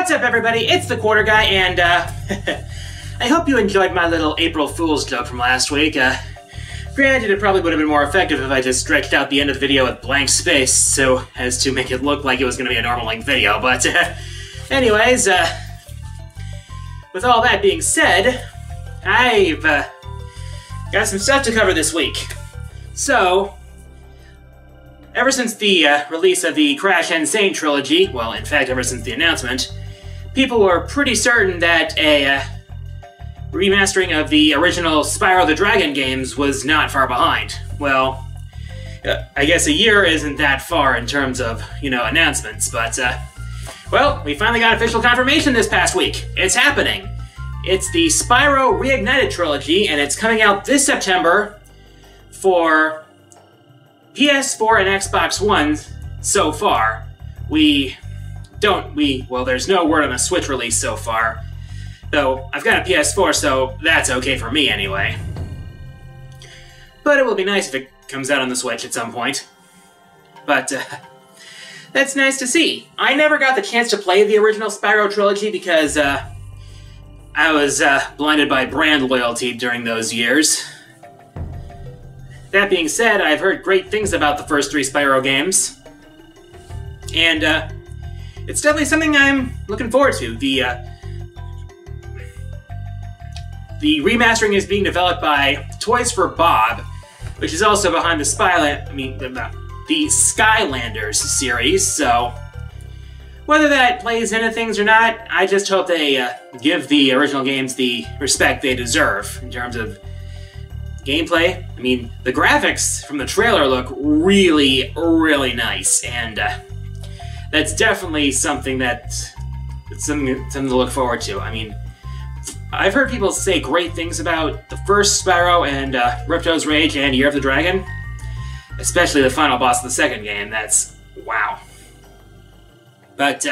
What's up, everybody? It's the Quarter Guy, and I hope you enjoyed my little April Fool's joke from last week. Granted, it probably would have been more effective if I just stretched out the end of the video with blank space so as to make it look like it was going to be a normal length video, but anyways, with all that being said, I've got some stuff to cover this week. So, ever since the release of the Crash Insane Trilogy, well, in fact, ever since the announcement, people were pretty certain that a remastering of the original Spyro the Dragon games was not far behind. Well, I guess a year isn't that far in terms of, announcements, but, well, we finally got official confirmation this past week. It's happening. It's the Spyro Reignited Trilogy, and it's coming out this September for PS4 and Xbox One so far. Well, there's no word on a Switch release so far. Though, I've got a PS4, so that's okay for me anyway. But it will be nice if it comes out on the Switch at some point. But, that's nice to see. I never got the chance to play the original Spyro trilogy because, I was, blinded by brand loyalty during those years. That being said, I've heard great things about the first three Spyro games. And, it's definitely something I'm looking forward to. The remastering is being developed by Toys for Bob, which is also behind the Skylanders series, so whether that plays into things or not, I just hope they give the original games the respect they deserve in terms of gameplay. I mean, the graphics from the trailer look really, really nice, and that's definitely something something to look forward to. I mean, I've heard people say great things about the first Spyro and Ripto's Rage and Year of the Dragon, especially the final boss of the second game. That's wow. But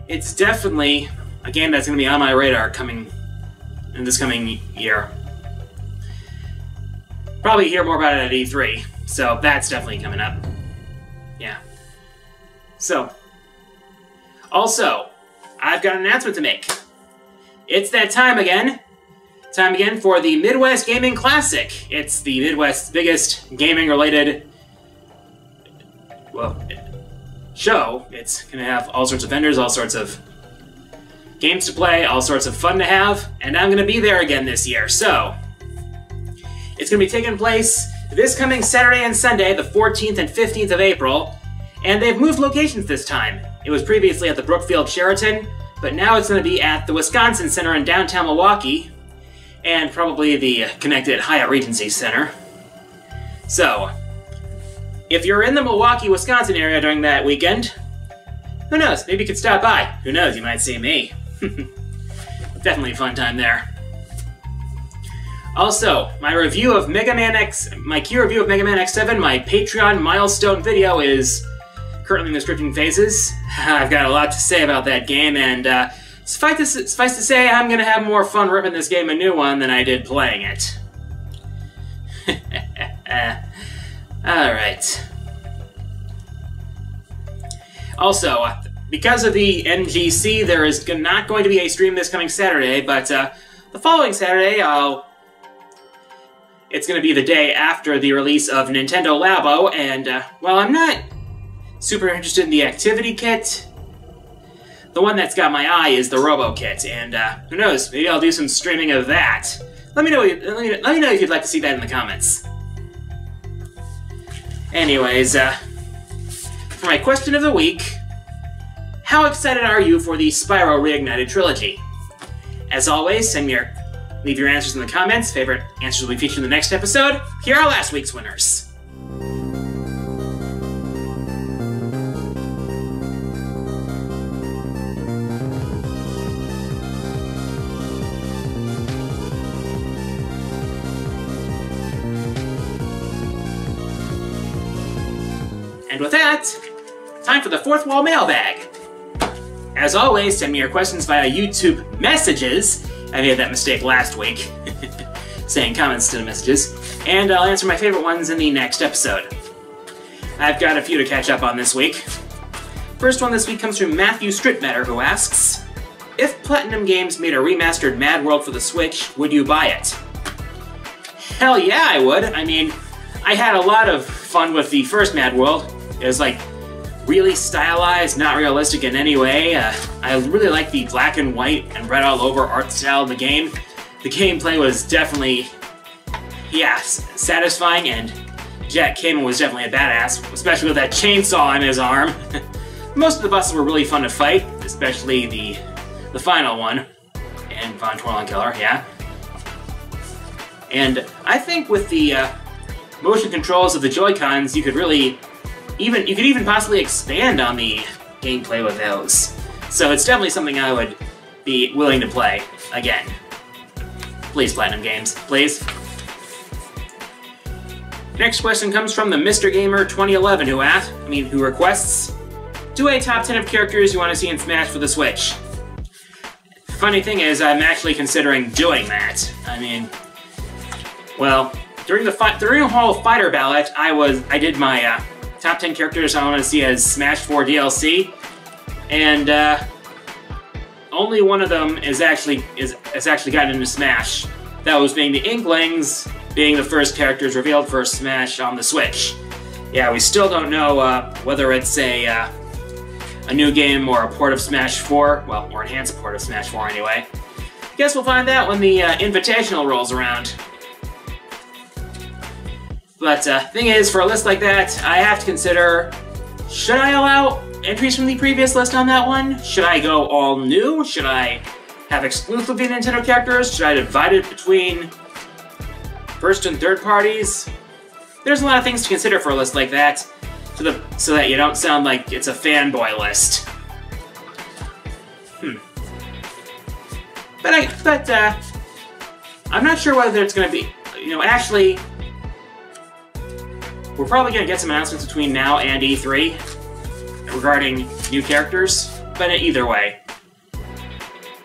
it's definitely a game that's going to be on my radar in this coming year. Probably hear more about it at E3, so that's definitely coming up. Yeah. So, also, I've got an announcement to make. It's that time again. Time again for the Midwest Gaming Classic. It's the Midwest's biggest gaming-related, well, show. It's going to have all sorts of vendors, all sorts of games to play, all sorts of fun to have, and I'm going to be there again this year. So, it's going to be taking place this coming Saturday and Sunday, the 14th and 15th of April, and they've moved locations this time. It was previously at the Brookfield Sheraton, but now it's going to be at the Wisconsin Center in downtown Milwaukee, and probably the connected Hyatt Regency Center. So, if you're in the Milwaukee, Wisconsin area during that weekend, who knows, maybe you could stop by. Who knows, you might see me. Definitely a fun time there. Also, my key review of Mega Man X7, my Patreon milestone video is currently in the scripting phases. I've got a lot to say about that game, and suffice to say, I'm going to have more fun ripping this game a new one than I did playing it. Alright. Also, because of the MGC, there is not going to be a stream this coming Saturday, but the following Saturday, it's going to be the day after the release of Nintendo Labo, and while I'm not super interested in the activity kit, the one that's got my eye is the Robo Kit, and who knows, maybe I'll do some streaming of that. Let me know if you'd like to see that in the comments. Anyways, for my question of the week, how excited are you for the Spyro Reignited Trilogy? As always, leave your answers in the comments. Favorite answers will be featured in the next episode. Here are last week's winners. And with that, time for the fourth wall mailbag. As always, send me your questions via YouTube messages. I made that mistake last week, saying comments instead of messages, and I'll answer my favorite ones in the next episode. I've got a few to catch up on this week. First one this week comes from Matthew Strittmatter, who asks, if Platinum Games made a remastered Mad World for the Switch, would you buy it? Hell yeah, I would. I mean, I had a lot of fun with the first Mad World. It was like really stylized, not realistic in any way. I really liked the black and white and red all over art style of the game. The gameplay was definitely, yeah, satisfying, and Jack Kamen was definitely a badass, especially with that chainsaw in his arm. Most of the bosses were really fun to fight, especially the final one, and Von Twirling Killer, yeah. And I think with the motion controls of the Joy-Cons, you could really even possibly expand on the gameplay with those. So it's definitely something I would be willing to play again. Please, Platinum Games, please. Next question comes from the Mr. Gamer 2011, who requests, do a top 10 of characters you want to see in Smash for the Switch. Funny thing is, I'm actually considering doing that. I mean, well, during the whole fighter ballot, I did my top 10 characters I want to see as Smash 4 DLC, and only one of them has actually gotten into Smash. That was being the Inklings, being the first characters revealed for Smash on the Switch. Yeah, we still don't know whether it's a new game or a port of Smash 4, well, or enhanced port of Smash 4 anyway. Guess we'll find out when the Invitational rolls around. But thing is, for a list like that, I have to consider, should I allow entries from the previous list on that one? Should I go all new? Should I have exclusively Nintendo characters? Should I divide it between first and third parties? There's a lot of things to consider for a list like that, so that you don't sound like it's a fanboy list. But I'm not sure whether it's going to be, actually, we're probably going to get some announcements between now and E3 regarding new characters, but either way.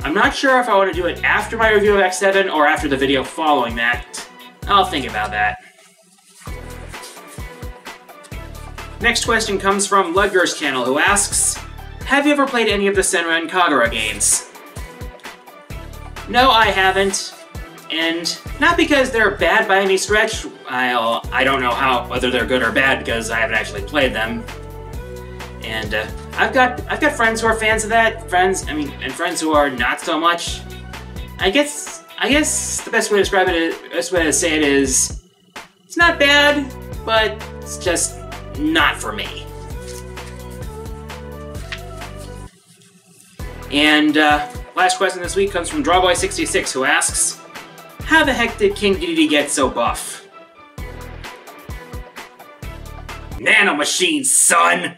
I'm not sure if I want to do it after my review of X7 or after the video following that. I'll think about that. Next question comes from Ludger's channel, who asks, have you ever played any of the Senran Kagura games? No, I haven't. And not because they're bad by any stretch. I don't know whether they're good or bad because I haven't actually played them. And I've got friends who are fans of that, and friends who are not so much. I guess the best way to describe it, best way to say it is, it's not bad, but it's just not for me. And last question this week comes from Drawboy66, who asks, how the heck did King Dedede get so buff? Nanomachines, son!